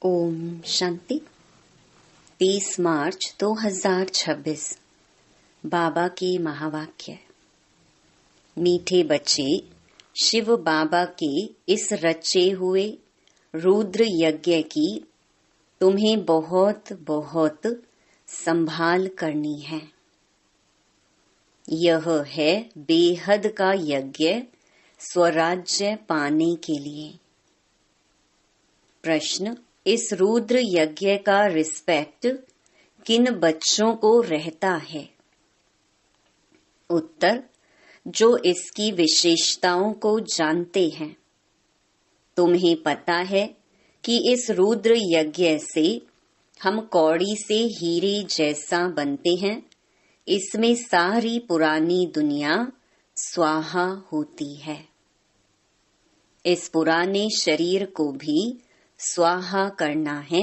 ओम शांति। 30 मार्च 2026। बाबा के महावाक्य। मीठे बच्चे, शिव बाबा के इस रचे हुए रुद्र यज्ञ की तुम्हें बहुत बहुत संभाल करनी है। यह है बेहद का यज्ञ स्वराज्य पाने के लिए। प्रश्न: इस रुद्र यज्ञ का रिस्पेक्ट किन बच्चों को रहता है? उत्तर: जो इसकी विशेषताओं को जानते हैं। तुम्हें पता है कि इस रुद्र यज्ञ से हम कौड़ी से हीरे जैसा बनते हैं। इसमें सारी पुरानी दुनिया स्वाहा होती है। इस पुराने शरीर को भी स्वाहा करना है।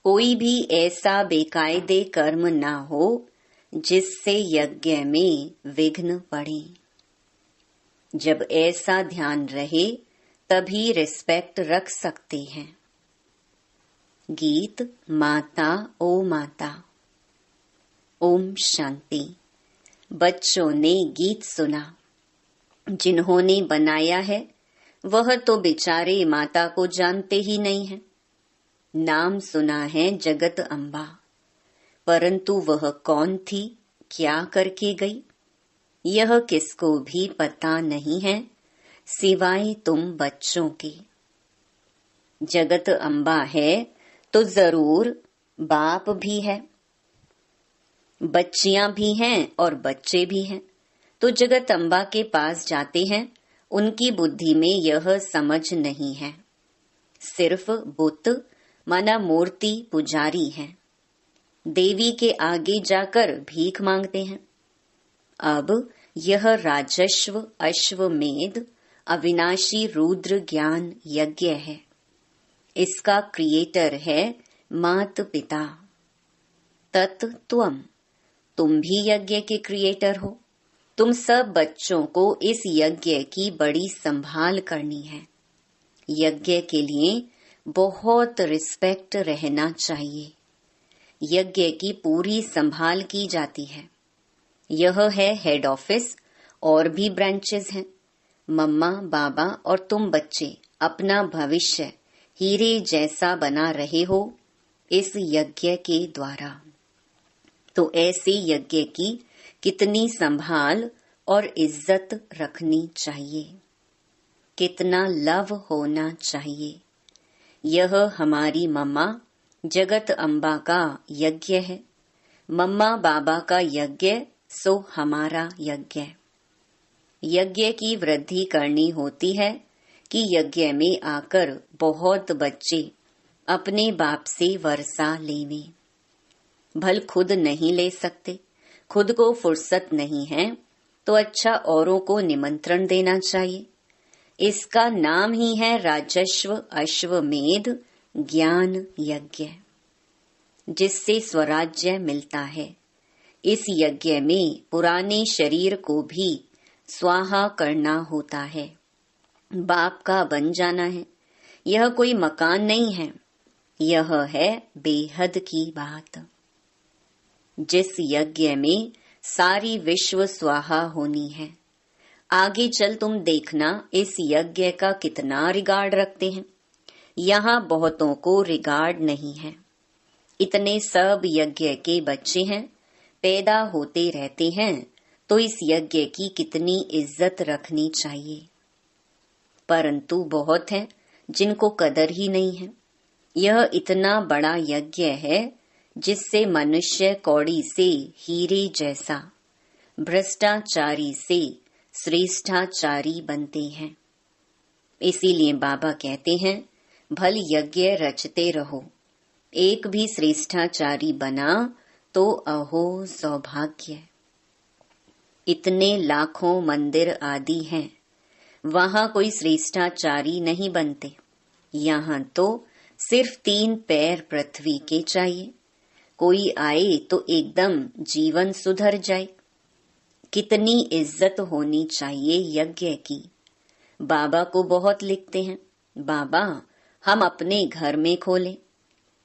कोई भी ऐसा बेकायदे कर्म ना हो जिससे यज्ञ में विघ्न पड़े। जब ऐसा ध्यान रहे तभी रिस्पेक्ट रख सकते हैं। गीत माता ओ माता। ओम शांति। बच्चों ने गीत सुना। जिन्होंने बनाया है वह तो बेचारे माता को जानते ही नहीं है। नाम सुना है जगत अम्बा, परंतु वह कौन थी, क्या करके गई, यह किसको भी पता नहीं है सिवाय तुम बच्चों के। जगत अम्बा है तो जरूर बाप भी है, बच्चियां भी हैं और बच्चे भी हैं। तो जगत अम्बा के पास जाते हैं। उनकी बुद्धि में यह समझ नहीं है। सिर्फ बुत माना मूर्ति पुजारी हैं। देवी के आगे जाकर भीख मांगते हैं। अब यह राजस्व अश्वमेध अविनाशी रुद्र ज्ञान यज्ञ है। इसका क्रिएटर है मात पिता। तत्त्वम, तुम भी यज्ञ के क्रिएटर हो। तुम सब बच्चों को इस यज्ञ की बड़ी संभाल करनी है। यज्ञ के लिए बहुत रिस्पेक्ट रहना चाहिए। यज्ञ की पूरी संभाल की जाती है। यह है हेड ऑफिस, और भी ब्रांचेस हैं। मम्मा बाबा और तुम बच्चे अपना भविष्य हीरे जैसा बना रहे हो इस यज्ञ के द्वारा। तो ऐसे यज्ञ की कितनी संभाल और इज्जत रखनी चाहिए, कितना लव होना चाहिए। यह हमारी मम्मा जगत अम्बा का यज्ञ है। मम्मा बाबा का यज्ञ सो हमारा यज्ञ। यज्ञ की वृद्धि करनी होती है कि यज्ञ में आकर बहुत बच्चे अपने बाप से वर्षा लेवे। भल खुद नहीं ले सकते, खुद को फुर्सत नहीं है, तो अच्छा औरों को निमंत्रण देना चाहिए। इसका नाम ही है राजस्व अश्वमेध ज्ञान यज्ञ, जिससे स्वराज्य मिलता है। इस यज्ञ में पुराने शरीर को भी स्वाहा करना होता है। बाप का बन जाना है। यह कोई मकान नहीं है, यह है बेहद की बात। जिस यज्ञ में सारी विश्व स्वाहा होनी है। आगे चल तुम देखना इस यज्ञ का कितना रिगार्ड रखते हैं। यहाँ बहुतों को रिगार्ड नहीं है। इतने सब यज्ञ के बच्चे हैं, पैदा होते रहते हैं, तो इस यज्ञ की कितनी इज्जत रखनी चाहिए। परंतु बहुत हैं जिनको कदर ही नहीं है। यह इतना बड़ा यज्ञ है जिससे मनुष्य कौड़ी से हीरे जैसा, भ्रष्टाचारी से श्रेष्ठाचारी बनते हैं। इसीलिए बाबा कहते हैं, भल यज्ञ रचते रहो। एक भी श्रेष्ठाचारी बना तो अहो सौभाग्य। इतने लाखों मंदिर आदि हैं, वहां कोई श्रेष्ठाचारी नहीं बनते। यहाँ तो सिर्फ 3 पैर पृथ्वी के चाहिए। कोई आए तो एकदम जीवन सुधर जाए। कितनी इज्जत होनी चाहिए यज्ञ की। बाबा को बहुत लिखते हैं, बाबा हम अपने घर में खोलें।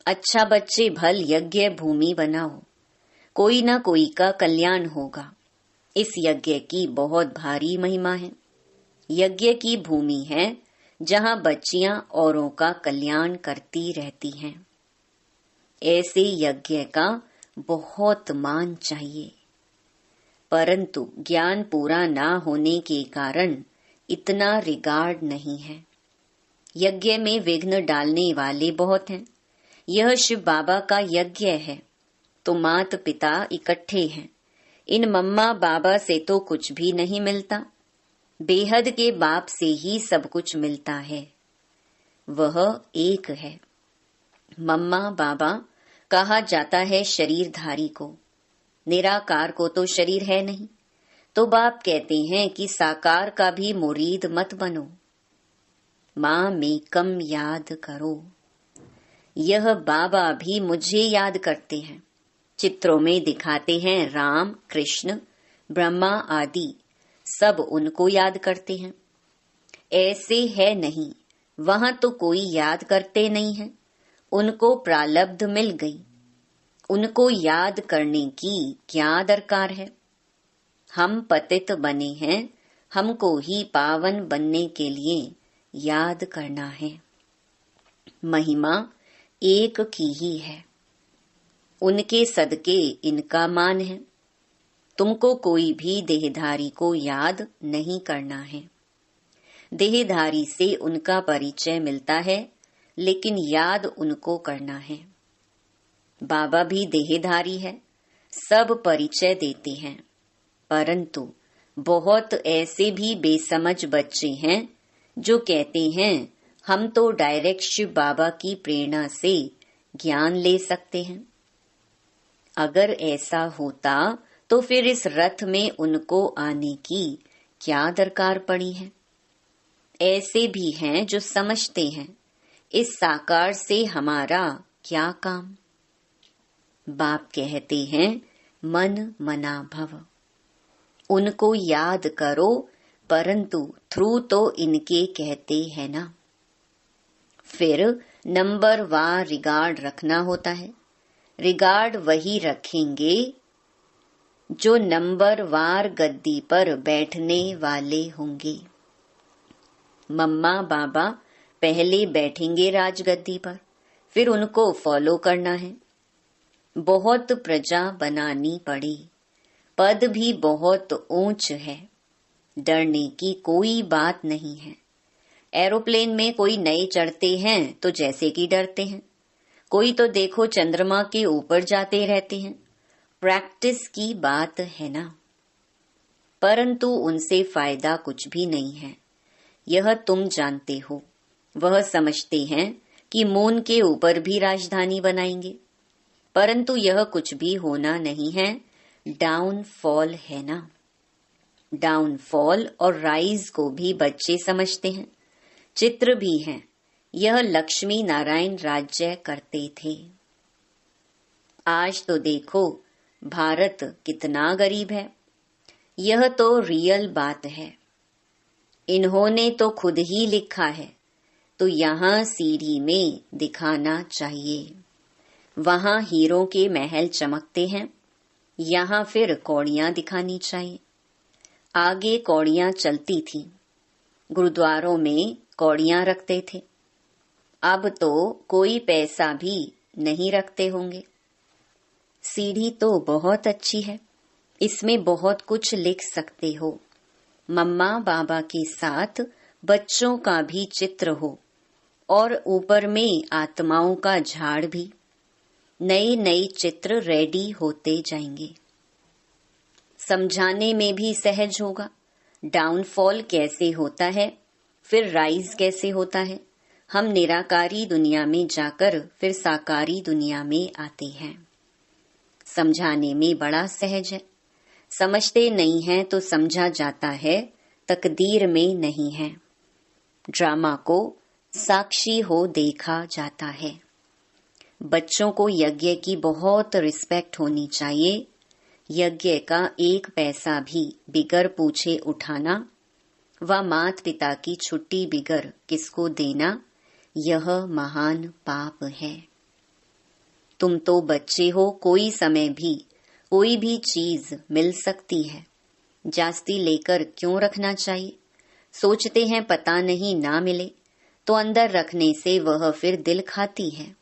अच्छा बच्चे भल यज्ञ भूमि बनाओ, कोई ना कोई का कल्याण होगा। इस यज्ञ की बहुत भारी महिमा है। यज्ञ की भूमि है जहाँ बच्चियां औरों का कल्याण करती रहती हैं। ऐसे यज्ञ का बहुत मान चाहिए, परंतु ज्ञान पूरा ना होने के कारण इतना रिगार्ड नहीं है। यज्ञ में विघ्न डालने वाले बहुत हैं। यह शिव बाबा का यज्ञ है तो मात पिता इकट्ठे हैं। इन मम्मा बाबा से तो कुछ भी नहीं मिलता, बेहद के बाप से ही सब कुछ मिलता है। वह एक है। मम्मा बाबा कहा जाता है शरीरधारी को, निराकार को तो शरीर है नहीं। तो बाप कहते हैं कि साकार का भी मुरीद मत बनो, माँ में कम याद करो। यह बाबा भी मुझे याद करते हैं। चित्रों में दिखाते हैं राम, कृष्ण, ब्रह्मा आदि, सब उनको याद करते हैं। ऐसे है नहीं, वहां तो कोई याद करते नहीं है। उनको प्रालब्ध मिल गई, उनको याद करने की क्या दरकार है। हम पतित बने हैं, हमको ही पावन बनने के लिए याद करना है। महिमा एक की ही है, उनके सदके इनका मान है। तुमको कोई भी देहधारी को याद नहीं करना है। देहधारी से उनका परिचय मिलता है, लेकिन याद उनको करना है। बाबा भी देहधारी है, सब परिचय देते हैं, परंतु बहुत ऐसे भी बेसमझ बच्चे हैं जो कहते हैं हम तो डायरेक्ट शिव बाबा की प्रेरणा से ज्ञान ले सकते हैं। अगर ऐसा होता तो फिर इस रथ में उनको आने की क्या दरकार पड़ी है। ऐसे भी हैं जो समझते हैं इस साकार से हमारा क्या काम। बाप कहते हैं मन मना भव, उनको याद करो, परंतु थ्रू तो इनके कहते हैं ना। फिर नंबर वार रिगार्ड रखना होता है। रिगार्ड वही रखेंगे जो नंबर वार गद्दी पर बैठने वाले होंगे। मम्मा बाबा पहले बैठेंगे राजगद्दी पर, फिर उनको फॉलो करना है। बहुत प्रजा बनानी पड़ी, पद भी बहुत ऊंच है, डरने की कोई बात नहीं है। एरोप्लेन में कोई नए चढ़ते हैं तो जैसे कि डरते हैं, कोई तो देखो चंद्रमा के ऊपर जाते रहते हैं। प्रैक्टिस की बात है ना, परंतु उनसे फायदा कुछ भी नहीं है, यह तुम जानते हो। वह समझते हैं कि मून के ऊपर भी राजधानी बनाएंगे, परंतु यह कुछ भी होना नहीं है, डाउनफॉल है ना। डाउनफॉल और राइज को भी बच्चे समझते हैं, चित्र भी हैं। यह लक्ष्मी नारायण राज्य करते थे। आज तो देखो भारत कितना गरीब है, यह तो रियल बात है। इन्होंने तो खुद ही लिखा है, तो यहाँ सीढ़ी में दिखाना चाहिए। वहाँ हीरों के महल चमकते हैं, यहाँ फिर कौड़ियाँ दिखानी चाहिए। आगे कौड़ियाँ चलती थी, गुरुद्वारों में कौड़ियाँ रखते थे। अब तो कोई पैसा भी नहीं रखते होंगे। सीढ़ी तो बहुत अच्छी है, इसमें बहुत कुछ लिख सकते हो। मम्मा बाबा के साथ बच्चों का भी चित्र हो और ऊपर में आत्माओं का झाड़ भी। नए नए चित्र रेडी होते जाएंगे। समझाने में भी सहज होगा। डाउनफॉल कैसे होता है, फिर राइज कैसे होता है। हम निराकारी दुनिया में जाकर फिर साकारी दुनिया में आते हैं। समझाने में बड़ा सहज है, समझते नहीं हैं तो समझा जाता है, तकदीर में नहीं है। ड्रामा को साक्षी हो देखा जाता है। बच्चों को यज्ञ की बहुत रिस्पेक्ट होनी चाहिए। यज्ञ का एक पैसा भी बिगर पूछे उठाना व मात पिता की छुट्टी बिगर किसको देना, यह महान पाप है। तुम तो बच्चे हो, कोई समय भी कोई भी चीज मिल सकती है, जास्ती लेकर क्यों रखना चाहिए। सोचते हैं पता नहीं ना मिले, तो अंदर रखने से वह फिर दिल खाती है,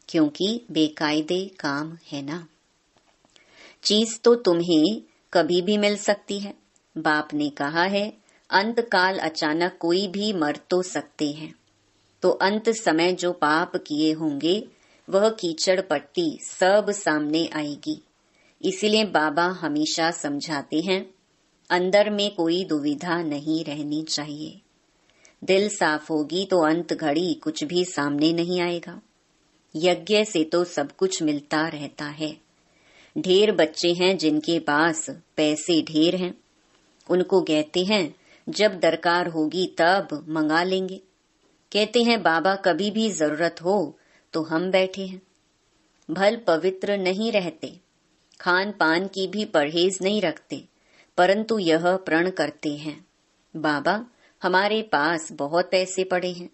क्योंकि बेकायदे काम है ना। चीज तो तुम्हें कभी भी मिल सकती है। बाप ने कहा है अंत काल अचानक कोई भी मर तो सकते हैं, तो अंत समय जो पाप किए होंगे वह कीचड़ पट्टी सब सामने आएगी। इसीलिए बाबा हमेशा समझाते हैं अंदर में कोई दुविधा नहीं रहनी चाहिए। दिल साफ होगी तो अंत घड़ी कुछ भी सामने नहीं आएगा। यज्ञ से तो सब कुछ मिलता रहता है। ढेर बच्चे हैं जिनके पास पैसे ढेर हैं, उनको कहते हैं जब दरकार होगी तब मंगा लेंगे। कहते हैं बाबा कभी भी जरूरत हो तो हम बैठे हैं। भल पवित्र नहीं रहते, खान पान की भी परहेज नहीं रखते, परंतु यह प्रण करते हैं बाबा हमारे पास बहुत पैसे पड़े हैं,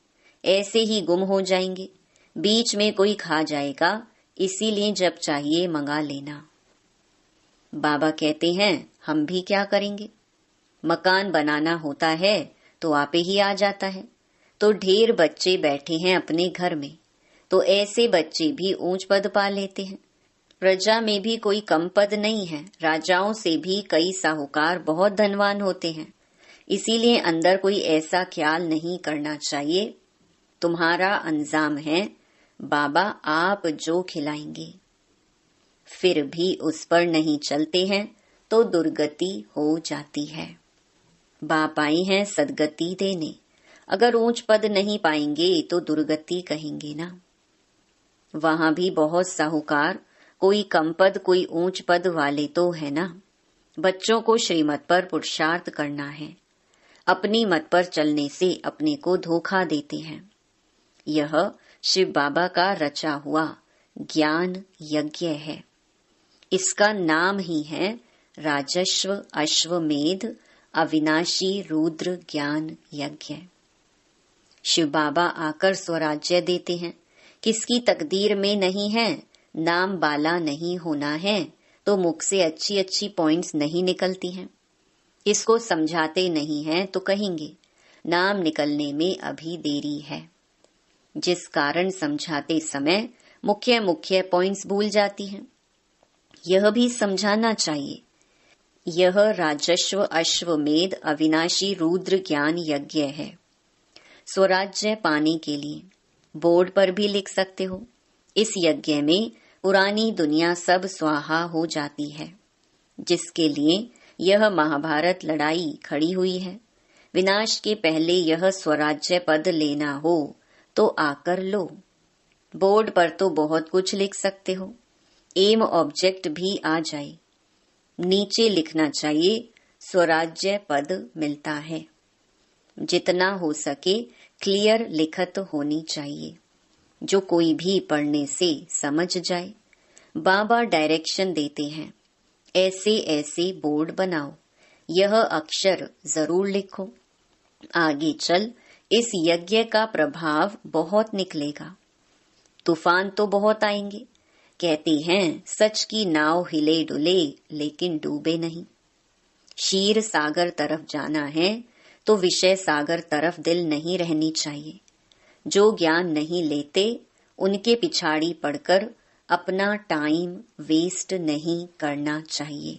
ऐसे ही गुम हो जाएंगे, बीच में कोई खा जाएगा, इसीलिए जब चाहिए मंगा लेना। बाबा कहते हैं हम भी क्या करेंगे, मकान बनाना होता है तो आपे ही आ जाता है। तो ढेर बच्चे बैठे हैं अपने घर में, तो ऐसे बच्चे भी ऊंच पद पा लेते हैं। प्रजा में भी कोई कम पद नहीं है, राजाओं से भी कई साहूकार बहुत धनवान होते हैं। इसीलिए अंदर कोई ऐसा ख्याल नहीं करना चाहिए तुम्हारा अंजाम है, बाबा आप जो खिलाएंगे। फिर भी उस पर नहीं चलते हैं तो दुर्गति हो जाती है। बाप आई हैं सदगति देने, अगर ऊंच पद नहीं पाएंगे तो दुर्गति कहेंगे ना। वहां भी बहुत साहूकार, कोई कम पद कोई ऊंच पद वाले तो है ना। बच्चों को श्रीमत पर पुरुषार्थ करना है, अपनी मत पर चलने से अपने को धोखा देते हैं। यह शिव बाबा का रचा हुआ ज्ञान यज्ञ है। इसका नाम ही है राजस्व अश्वमेध अविनाशी रुद्र ज्ञान यज्ञ। शिव बाबा आकर स्वराज्य देते हैं। किसकी तकदीर में नहीं है, नाम बाला नहीं होना है तो मुख से अच्छी अच्छी पॉइंट्स नहीं निकलती हैं। इसको समझाते नहीं हैं तो कहेंगे नाम निकलने में अभी देरी है। जिस कारण समझाते समय मुख्य मुख्य पॉइंट्स भूल जाती हैं, यह भी समझाना चाहिए। यह राजस्व अश्वमेध अविनाशी रुद्र ज्ञान यज्ञ है। स्वराज्य पाने के लिए बोर्ड पर भी लिख सकते हो, इस यज्ञ में पुरानी दुनिया सब स्वाहा हो जाती है, जिसके लिए यह महाभारत लड़ाई खड़ी हुई है। विनाश के पहले यह स्वराज्य पद लेना हो तो आकर लो। बोर्ड पर तो बहुत कुछ लिख सकते हो, एम ऑब्जेक्ट भी आ जाए। नीचे लिखना चाहिए स्वराज्य पद मिलता है। जितना हो सके क्लियर लिखत होनी चाहिए, जो कोई भी पढ़ने से समझ जाए। बाबा डायरेक्शन देते हैं, ऐसे ऐसे बोर्ड बनाओ, यह अक्षर जरूर लिखो। आगे चल इस यज्ञ का प्रभाव बहुत निकलेगा। तूफान तो बहुत आएंगे। कहते हैं सच की नाव हिले डुले लेकिन डूबे नहीं। क्षीर सागर तरफ जाना है तो विषय सागर तरफ दिल नहीं रहनी चाहिए। जो ज्ञान नहीं लेते उनके पिछाड़ी पड़कर अपना टाइम वेस्ट नहीं करना चाहिए।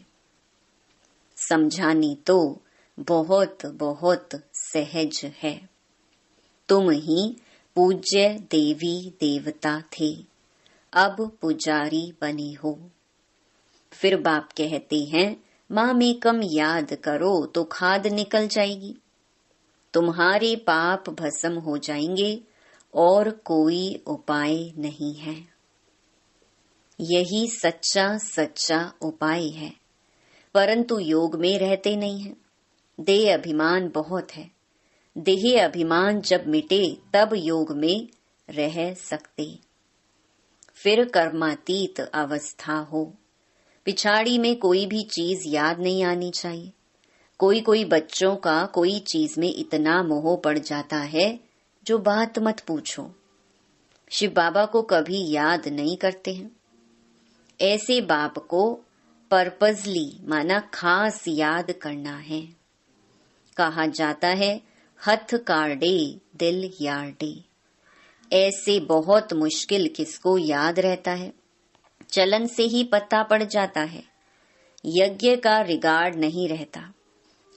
समझानी तो बहुत बहुत सहज है। तुम ही पूज्य देवी देवता थे, अब पुजारी बने हो। फिर बाप कहते हैं माँ में कम याद करो तो खाद निकल जाएगी, तुम्हारे पाप भस्म हो जाएंगे और कोई उपाय नहीं है। यही सच्चा सच्चा उपाय है, परंतु योग में रहते नहीं हैं। देह अभिमान बहुत है। देह अभिमान जब मिटे तब योग में रह सकते। फिर कर्मातीत अवस्था हो। पिछाड़ी में कोई भी चीज याद नहीं आनी चाहिए। कोई कोई बच्चों का कोई चीज में इतना मोह पड़ जाता है जो बात मत पूछो। शिव बाबा को कभी याद नहीं करते हैं। ऐसे बाप को पर्पजली माना खास याद करना है। कहा जाता है हथ काढ़े दिल यार्डे। ऐसे बहुत मुश्किल किसको याद रहता है, चलन से ही पता पड़ जाता है। यज्ञ का रिगार्ड नहीं रहता।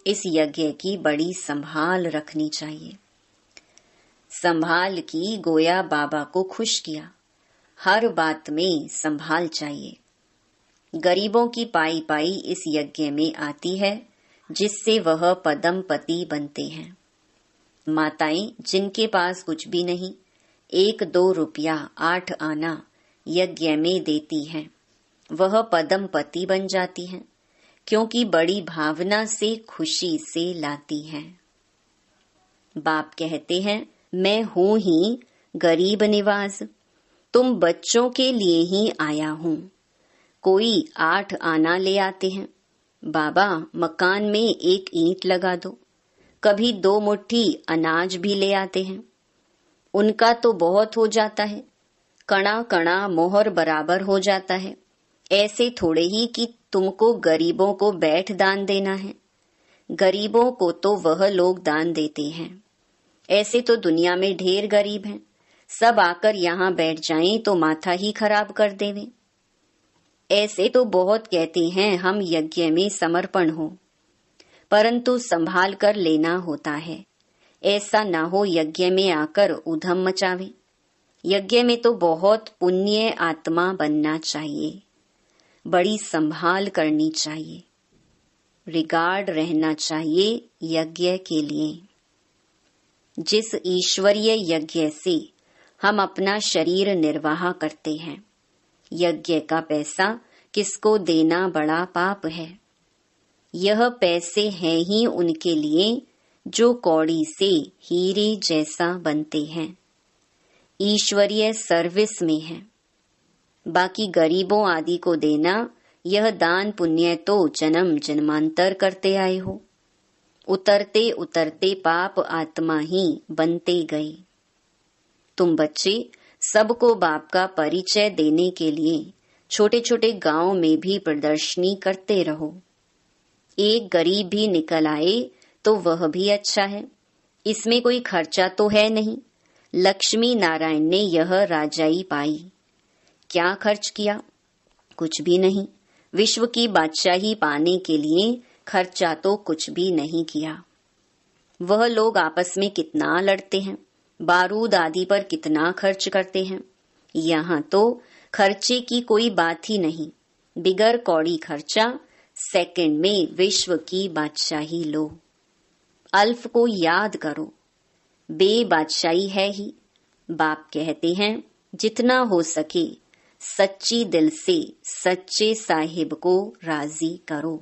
इस यज्ञ की बड़ी संभाल रखनी चाहिए। संभाल की गोया बाबा को खुश किया। हर बात में संभाल चाहिए। गरीबों की पाई पाई इस यज्ञ में आती है, जिससे वह पदमपति बनते हैं। माताएं जिनके पास कुछ भी नहीं, 1-2 रुपया 8 आना यज्ञ में देती हैं, वह पदमपति बन जाती हैं, क्योंकि बड़ी भावना से खुशी से लाती हैं। बाप कहते हैं, मैं हूं ही गरीब निवाज, तुम बच्चों के लिए ही आया हूं। कोई 8 आना ले आते हैं, बाबा मकान में 1 ईंट लगा दो। कभी 2 मुट्ठी अनाज भी ले आते हैं, उनका तो बहुत हो जाता है, कणा कणा मोहर बराबर हो जाता है। ऐसे थोड़े ही कि तुमको गरीबों को बैठ दान देना है। गरीबों को तो वह लोग दान देते हैं। ऐसे तो दुनिया में ढेर गरीब हैं, सब आकर यहाँ बैठ जाएं तो माथा ही खराब कर देवें। ऐसे तो बहुत कहते हैं हम यज्ञ में समर्पण हो, परंतु संभाल कर लेना होता है। ऐसा ना हो यज्ञ में आकर उधम मचावे। यज्ञ में तो बहुत पुण्य आत्मा बनना चाहिए, बड़ी संभाल करनी चाहिए, रिगार्ड रहना चाहिए यज्ञ के लिए। जिस ईश्वरीय यज्ञ से हम अपना शरीर निर्वाह करते हैं, यज्ञ का पैसा किसको देना बड़ा पाप है। यह पैसे हैं ही उनके लिए जो कौड़ी से हीरे जैसा बनते हैं, ईश्वरीय सर्विस में है। बाकी गरीबों आदि को देना, यह दान पुण्य तो जन्म जन्मांतर करते आए हो। उतरते उतरते पाप आत्मा ही बनते गए। तुम बच्चे सबको बाप का परिचय देने के लिए छोटे छोटे गांव में भी प्रदर्शनी करते रहो। एक गरीब भी निकल आए तो वह भी अच्छा है, इसमें कोई खर्चा तो है नहीं। लक्ष्मी नारायण ने यह राजाई पाई, क्या खर्च किया? कुछ भी नहीं। विश्व की बादशाही पाने के लिए खर्चा तो कुछ भी नहीं किया। वह लोग आपस में कितना लड़ते हैं, बारूद आदि पर कितना खर्च करते हैं। यहाँ तो खर्चे की कोई बात ही नहीं। बिगर कौड़ी खर्चा सेकंड में विश्व की बादशाही लो। अल्फ को याद करो, बे बादशाही है ही। बाप कहते हैं जितना हो सके सच्ची दिल से सच्चे साहिब को राजी करो,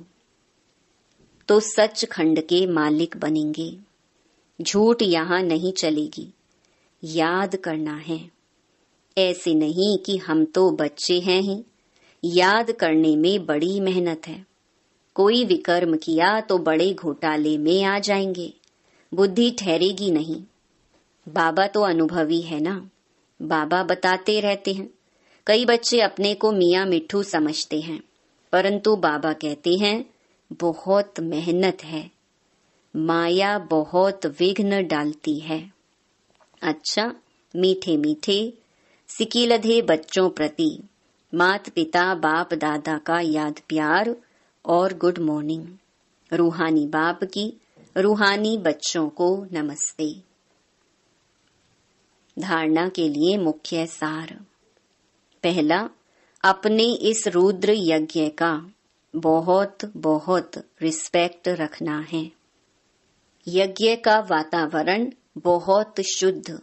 तो सचखंड के मालिक बनेंगे। झूठ यहाँ नहीं चलेगी। याद करना है, ऐसे नहीं कि हम तो बच्चे हैं ही। याद करने में बड़ी मेहनत है। कोई विकर्म किया तो बड़े घोटाले में आ जाएंगे, बुद्धि ठहरेगी नहीं। बाबा तो अनुभवी है ना, बाबा बताते रहते हैं। कई बच्चे अपने को मियाँ मिट्ठू समझते हैं, परंतु बाबा कहते हैं बहुत मेहनत है, माया बहुत विघ्न डालती है। अच्छा, मीठे मीठे सिकीलधे बच्चों प्रति मात पिता बाप दादा का याद प्यार और गुड मॉर्निंग। रूहानी बाप की रूहानी बच्चों को नमस्ते। धारणा के लिए मुख्य सार। पहला, अपने इस रुद्र यज्ञ का बहुत बहुत रिस्पेक्ट रखना है। यज्ञ का वातावरण बहुत शुद्ध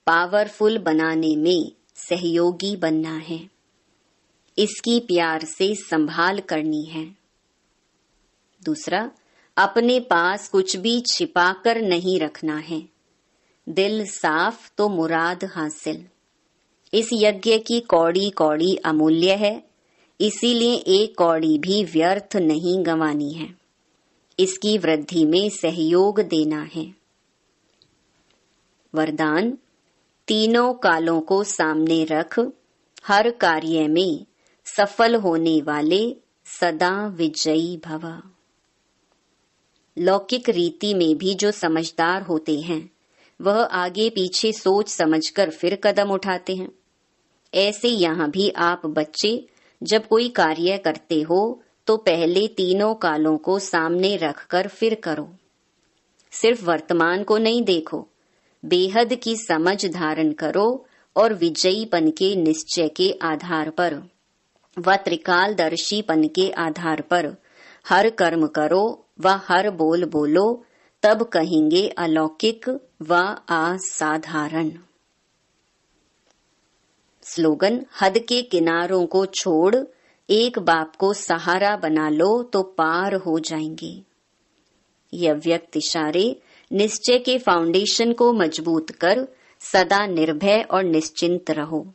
पावरफुल बनाने में सहयोगी बनना है। इसकी प्यार से संभाल करनी है। दूसरा, अपने पास कुछ भी छिपाकर नहीं रखना है। दिल साफ तो मुराद हासिल। इस यज्ञ की कौड़ी कौड़ी अमूल्य है, इसीलिए एक कौड़ी भी व्यर्थ नहीं गंवानी है। इसकी वृद्धि में सहयोग देना है। वरदान, तीनों कालों को सामने रख हर कार्य में सफल होने वाले सदा विजयी भव। लौकिक रीति में भी जो समझदार होते हैं वह आगे पीछे सोच समझकर फिर कदम उठाते हैं। ऐसे यहाँ भी आप बच्चे जब कोई कार्य करते हो तो पहले तीनों कालों को सामने रखकर फिर करो। सिर्फ वर्तमान को नहीं देखो, बेहद की समझ धारण करो और विजयीपन के निश्चय के आधार पर व त्रिकालदर्शीपन के आधार पर हर कर्म करो व हर बोल बोलो, तब कहेंगे अलौकिक व असाधारण। स्लोगन, हद के किनारों को छोड़ एक बाप को सहारा बना लो तो पार हो जाएंगे। ये अव्यक्त इशारे निश्चय के फाउंडेशन को मजबूत कर सदा निर्भय और निश्चिंत रहो।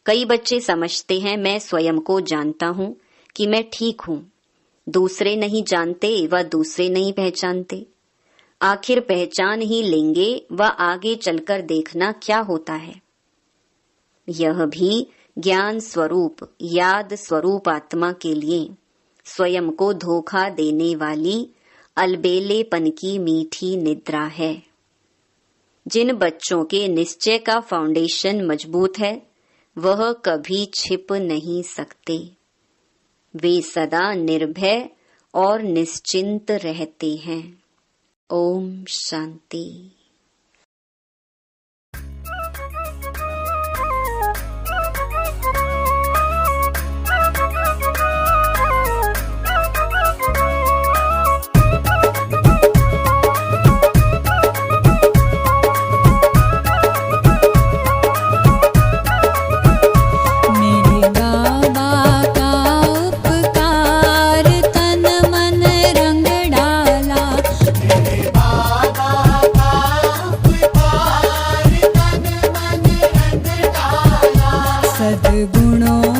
कई बच्चे समझते हैं मैं स्वयं को जानता हूं कि मैं ठीक हूं, दूसरे नहीं जानते व दूसरे नहीं पहचानते। आखिर पहचान ही लेंगे व आगे चलकर देखना क्या होता है। यह भी ज्ञान स्वरूप याद स्वरूप आत्मा के लिए स्वयं को धोखा देने वाली अलबेलेपन की मीठी निद्रा है। जिन बच्चों के निश्चय का फाउंडेशन मजबूत है वह कभी छिप नहीं सकते। वे सदा निर्भय और निश्चिंत रहते हैं। ओम शांति। सद्गुणों